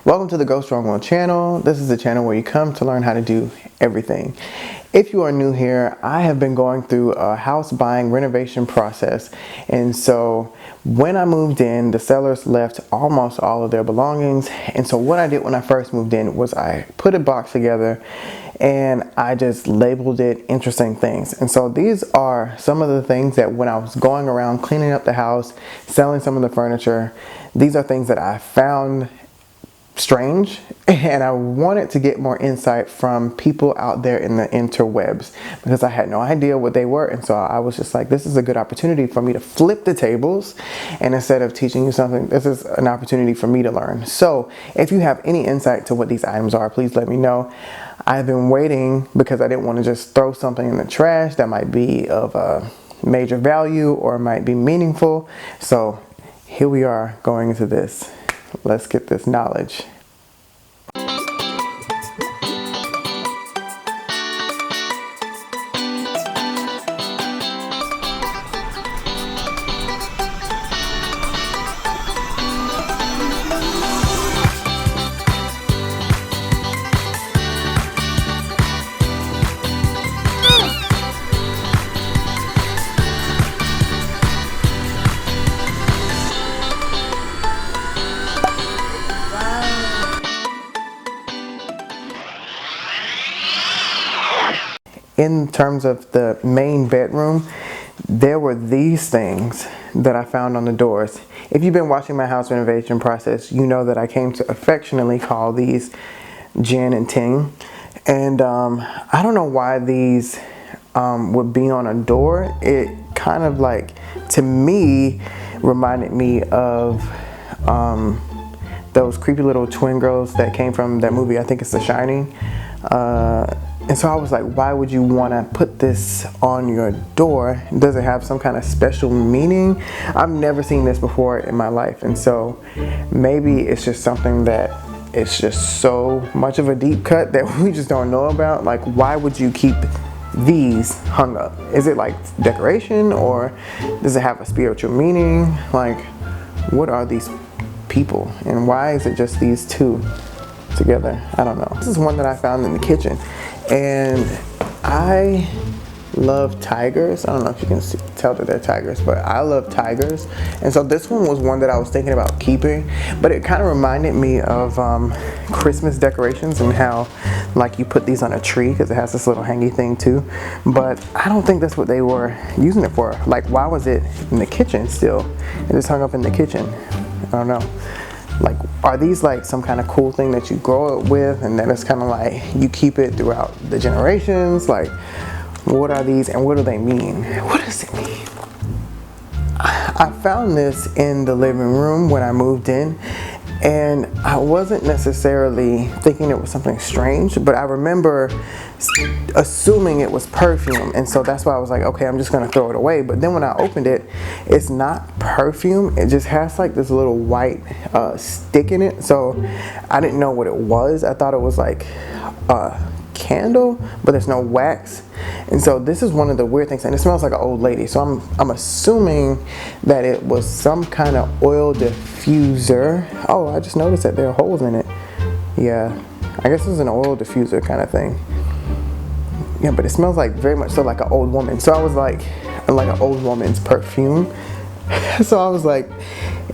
Welcome to the Strongwill channel. This is the channel where you come to learn how to do everything. If you are new here, I have been going through a house buying renovation process, and so when I moved in, the sellers left almost all of their belongings. And so what I did when I first moved in was I put a box together and I just labeled it interesting things. And so these are some of the things that when I was going around cleaning up the house, selling some of the furniture, these are things that I found strange, and I wanted to get more insight from people out there in the interwebs because I had no idea what they were. And so I was just like, this is a good opportunity for me to flip the tables, and instead of teaching you something, this is an opportunity for me to learn. So if you have any insight to what these items are, please let me know. I've been waiting because I didn't want to just throw something in the trash that might be of a major value or might be meaningful. So here we are going into this. Let's get this knowledge. In terms of the main bedroom, there were these things that I found on the doors. If you've been watching my house renovation process, you know that I came to affectionately call these Jen and Ting. And I don't know why these would be on a door. It kind of like, to me, reminded me of those creepy little twin girls that came from that movie, I think it's The Shining. And so I was like, why would you want to put this on your door? Does it have some kind of special meaning? I've never seen this before in my life. And so maybe it's just something that it's just so much of a deep cut that we just don't know about. Like, why would you keep these hung up? Is it like decoration, or does it have a spiritual meaning? Like, what are these people, and why is it just these two together? I don't know. This is one that I found in the kitchen, and I love tigers. I don't know if you can tell that they're tigers, but I love tigers. And so this one was one that I was thinking about keeping, but it kind of reminded me of Christmas decorations and how like you put these on a tree because it has this little hangy thing too. But I don't think that's what they were using it for. Like, why was it in the kitchen still? It just hung up in the kitchen. I don't know. Like, are these like some kind of cool thing that you grow up with, and then it's kind of like you keep it throughout the generations? Like, what are these and what do they mean? What does it mean? I found this in the living room when I moved in, and I wasn't necessarily thinking it was something strange, but I remember assuming it was perfume, and so that's why I was like, okay, I'm just gonna throw it away. But then when I opened it, it's not perfume. It just has like this little white stick in it, so I didn't know what it was. I thought it was like a candle, but there's no wax. And so this is one of the weird things, and it smells like an old lady, so I'm assuming that it was some kind of oil diffuser. Oh, I just noticed that there are holes in it. Yeah, I guess it's an oil diffuser kind of thing. Yeah, but it smells like very much so like an old woman. So I was like an old woman's perfume. So I was like,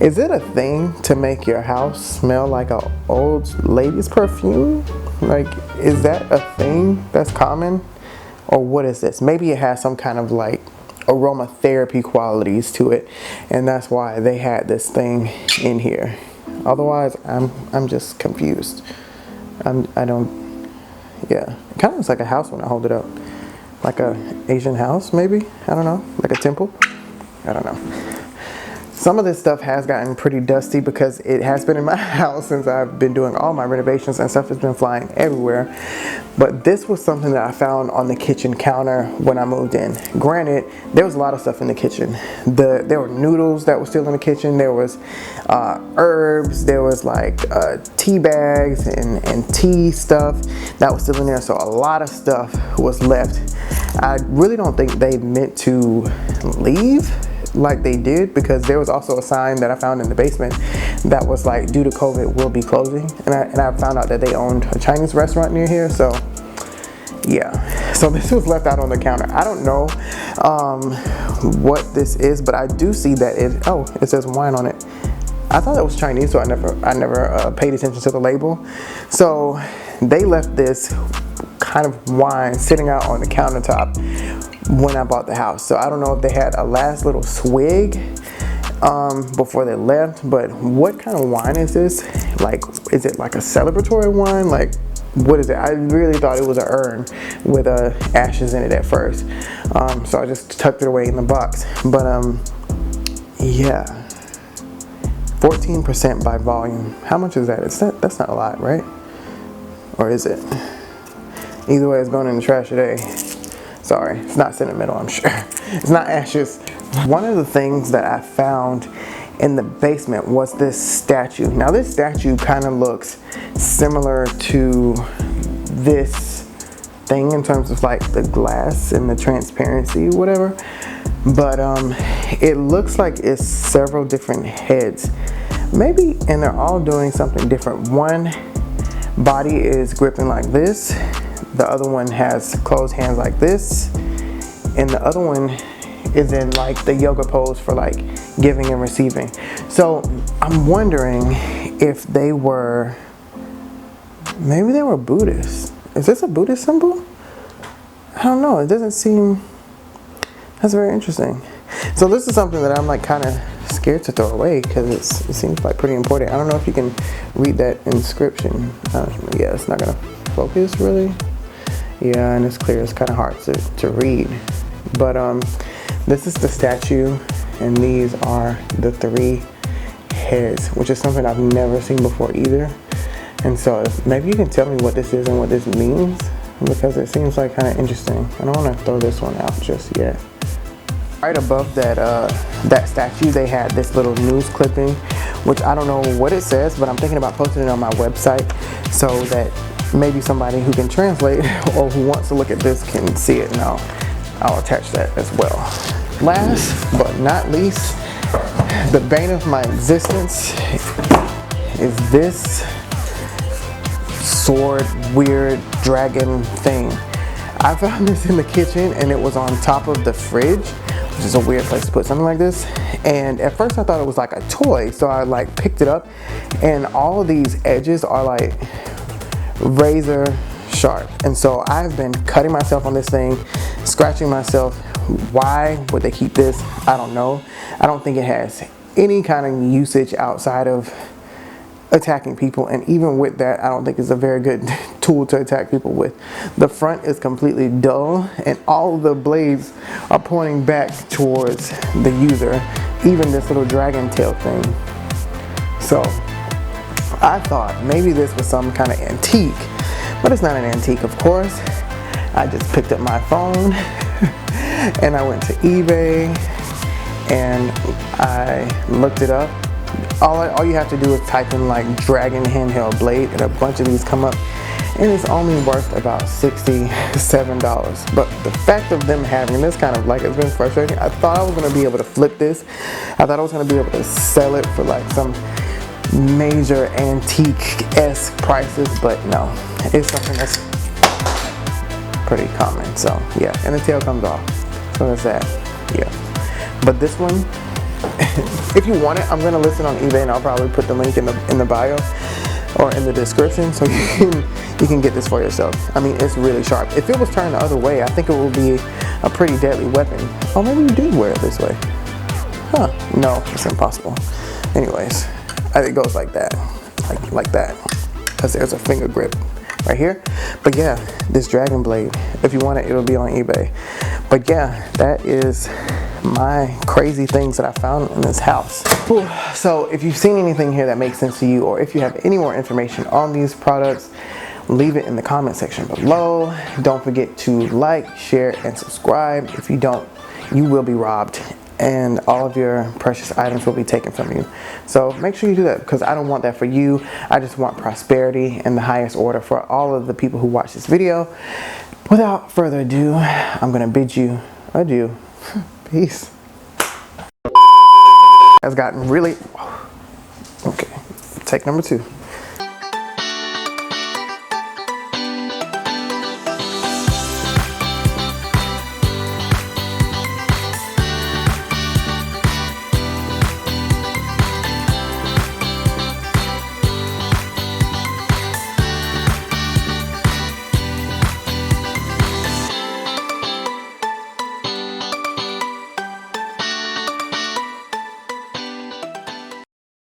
is it a thing to make your house smell like an old lady's perfume? Like, is that a thing that's common? Or what is this? Maybe it has some kind of like aromatherapy qualities to it, and that's why they had this thing in here. Otherwise, I'm just confused. I don't. Yeah, it kind of looks like a house when I hold it up, like a Asian house, maybe. I don't know, like a temple. I don't know. Some of this stuff has gotten pretty dusty because it has been in my house since I've been doing all my renovations, and stuff has been flying everywhere. But this was something that I found on the kitchen counter when I moved in. Granted, there was a lot of stuff in the kitchen. There were noodles that were still in the kitchen. There was herbs. There was like tea bags and tea stuff that was still in there. So a lot of stuff was left. I really don't think they meant to leave like they did, because there was also a sign that I found in the basement that was like, due to COVID, we'll be closing. And I found out that they owned a Chinese restaurant near here, so yeah. So this was left out on the counter. I don't know what this is, but I do see that it says wine on it. I thought it was Chinese, so I never paid attention to the label. So they left this kind of wine sitting out on the countertop when I bought the house. So I don't know if they had a last little swig before they left, but what kind of wine is this? Like, is it like a celebratory wine? Like, what is it? I really thought it was an urn with ashes in it at first. So I just tucked it away in the box. But yeah. 14% by volume. How much is that? That's not a lot, right? Or is it? Either way, it's going in the trash today. Sorry, it's not sentimental, I'm sure. It's not ashes. One of the things that I found in the basement was this statue. Now this statue kind of looks similar to this thing in terms of like the glass and the transparency, whatever. But it looks like it's several different heads, maybe, and they're all doing something different. One body is gripping like this, the other one has closed hands like this, and the other one is in like the yoga pose for like giving and receiving. So I'm wondering if they were, maybe they were Buddhist. Is this a Buddhist symbol? I don't know, it doesn't seem. That's very interesting. So this is something that I'm like kind of scared to throw away, because it seems like pretty important. I don't know if you can read that inscription. Yeah, it's not gonna focus really. Yeah, and it's clear, it's kind of hard to read. But this is the statue, and these are the 3 heads, which is something I've never seen before either. And so maybe you can tell me what this is and what this means, because it seems like kind of interesting. I don't want to throw this one out just yet. Right above that statue, they had this little news clipping, which I don't know what it says, but I'm thinking about posting it on my website so that maybe somebody who can translate or who wants to look at this can see it, and I'll attach that as well. Last but not least, the bane of my existence is this sword weird dragon thing. I found this in the kitchen, and it was on top of the fridge, which is a weird place to put something like this. And at first I thought it was like a toy, so I like picked it up, and all of these edges are like razor sharp. And so I've been cutting myself on this thing, scratching myself. Why would they keep this? I don't know. I don't think it has any kind of usage outside of attacking people, and even with that, I don't think it's a very good tool to attack people with. The front is completely dull, and all of the blades are pointing back towards the user, even this little dragon tail thing. So I thought maybe this was some kind of antique, but it's not an antique, of course. I just picked up my phone and I went to eBay and I looked it up. All you have to do is type in like dragon handheld blade, and a bunch of these come up, and it's only worth about $67. But the fact of them having this kind of like, it's been frustrating. I thought I was going to be able to flip this. I thought I was going to be able to sell it for like some major antique-esque prices, but no, it's something that's pretty common. So yeah, and the tail comes off, so that's that. Yeah, but this one, if you want it, I'm going to list it on eBay, and I'll probably put the link in the bio or in the description, so you can get this for yourself. I mean, it's really sharp. If it was turned the other way, I think it would be a pretty deadly weapon. Oh, maybe you do wear it this way. Huh, no, it's impossible. Anyways, it goes like that, like that, because there's a finger grip right here. But yeah, this dragon blade, if you want it, it'll be on eBay. But yeah, that is my crazy things that I found in this house. Whew. So if you've seen anything here that makes sense to you, or if you have any more information on these products, leave it in the comment section below. Don't forget to like, share, and subscribe. If you don't, you will be robbed, and all of your precious items will be taken from you. So make sure you do that, because I don't want that for you. I just want prosperity in the highest order for all of the people who watch this video. Without further ado, I'm gonna bid you adieu. Peace. has gotten really, okay, take number 2.